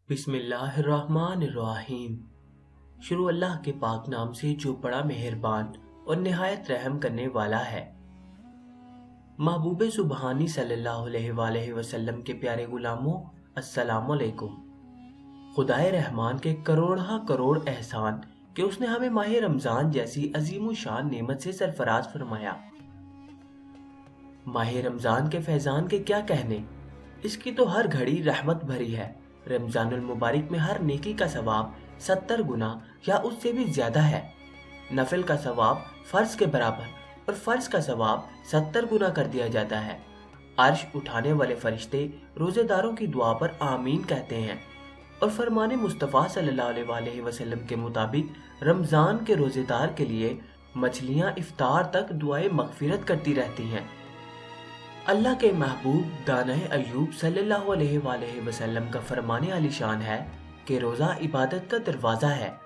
बिस्मिल्लाहिर्रहमानिर्रहीम। शुरू अल्लाह के पाक नाम से जो बड़ा मेहरबान और निहायत रहम करने वाला है। महबूब सुबहानी सल्लल्लाहु अलैहि वसल्लम के प्यारे गुलामों, अस्सलामु अलैकुम। खुदाए रहमान के करोड़ा करोड़ एहसान कि उसने हमें माह रमजान जैसी अजीम शान नेमत से सरफराज फरमाया। माह रमजान के फैजान के क्या कहने, इसकी तो हर घड़ी रहमत भरी है। रमजानुल मुबारक में हर नेकी का सवाब 70 गुना या उससे भी ज्यादा है। नफिल का सवाब फर्ज के बराबर और फर्ज का सवाब 70 गुना कर दिया जाता है। अर्श उठाने वाले फरिश्ते रोजेदारों की दुआ पर आमीन कहते हैं और फरमाने मुस्तफ़ा सल्लल्लाहु अलैहि वसल्लम के मुताबिक रमजान के रोजेदार के लिए मछलियां इफ्तार तक दुआए मगफिरत करती रहती हैं। अल्लाह के महबूब दाना अयूब सल्लल्लाहु अलैहि वसल्लम का फरमाने आलीशान है कि रोज़ा इबादत का दरवाज़ा है।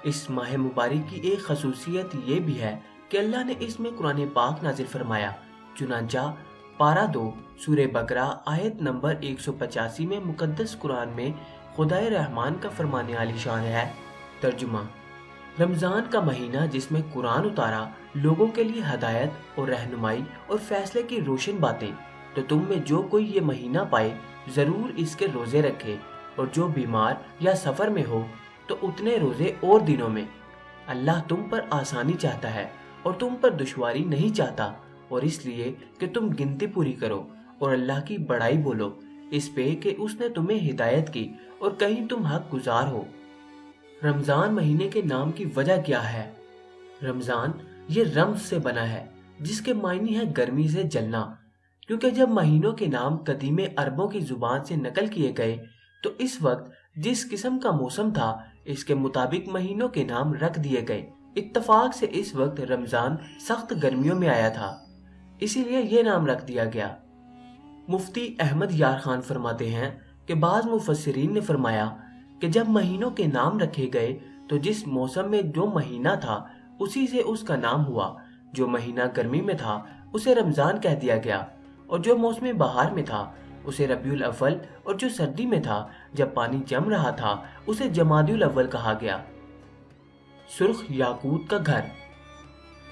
इस माह मुबारक की एक खसूसियत ये भी है कि अल्लाह ने इसमें कुरान पाक नाजिल फरमाया। चुनांचा पारा 2 सूरे बकरा आयत नंबर 185 में मुकद्दस कुरान में खुदाए रहमान का फरमाने आलीशान है। तर्जुमा: रमजान का महीना जिसमें कुरान उतारा, लोगों के लिए हदायत और रहनुमाई और फैसले की रोशन बातें। तो तुम में जो कोई ये महीना पाए जरूर इसके रोजे रखे, और जो बीमार या सफर में हो तो उतने रोजे और दिनों में। अल्लाह तुम पर आसानी चाहता है और तुम पर दुश्वारी नहीं चाहता, और इसलिए कि तुम गिनती पूरी करो और अल्लाह की बड़ाई बोलो इस पे कि उसने तुम्हें हिदायत की और कहीं तुम हक गुजार हो। रमजान महीने के नाम की वजह क्या है? रमजान ये रम्ज से बना है जिसके मायने है गर्मी से जलना, क्योंकि जब महीनों के नाम कदीमे अरबों की जुबान से नकल किए गए तो इस वक्त जिस किस्म का मौसम था इसके मुताबिक महीनों के नाम रख दिए गए। इत्तफाक से इस वक्त रमजान सख्त गर्मियों में आया था, इसीलिए ये नाम रख दिया गया। मुफ्ती अहमद यार खान फरमाते हैं कि बाज़ मुफस्सिरीन ने फरमाया कि जब महीनों के नाम रखे गए तो जिस मौसम में जो महीना था उसी से उसका नाम हुआ। जो महीना गर्मी में था उसे रमजान कह दिया गया, और जो मौसम बहार में था उसे रबीउल अव्वल, और जो सर्दी में था जब पानी जम रहा था उसे जमादिउल अव्वल कहा गया। सुर्ख याकूत का घर।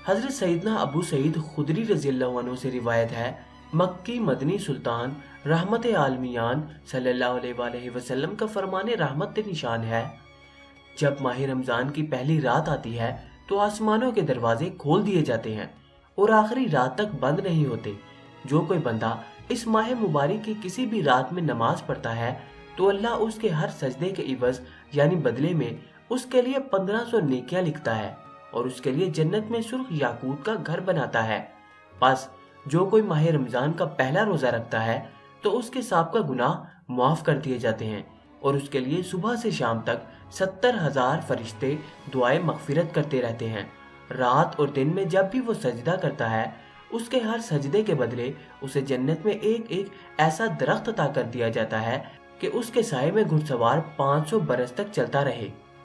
हजरत सैयदना अबू सईद खुदरी रज़ियल्लाहु अन्हु से रिवायत है, मक्की मदनी सुल्तान रहमत आलमियान सल्लल्लाहु अलैहि वसल्लम का फरमाने रहमत निशान है, जब माह रमजान की पहली रात आती है तो आसमानों के दरवाजे खोल दिए जाते हैं और आखिरी रात तक बंद नहीं होते। जो कोई बंदा इस माह मुबारक की किसी भी रात में नमाज पढ़ता है तो अल्लाह उसके हर सजदे के इवज यानी बदले में उसके लिए 1500 नेकियां लिखता है और उसके लिए जन्नत में सुर्ख याकूत का घर बनाता है। बस जो कोई माह रमजान का पहला रोजा रखता है तो उसके साबका गुनाह माफ कर दिए जाते हैं और उसके लिए सुबह से शाम तक 70,000 फरिश्ते दुआएं मगफिरत करते रहते हैं। रात और दिन में जब भी वो सजदा करता है उसके हर सजदे के बदले उसे जन्नत में एक एक ऐसा दरख्त अता कर दिया जाता है कि उसके साए में घुड़सवार 500 बरस तक चलता रहे।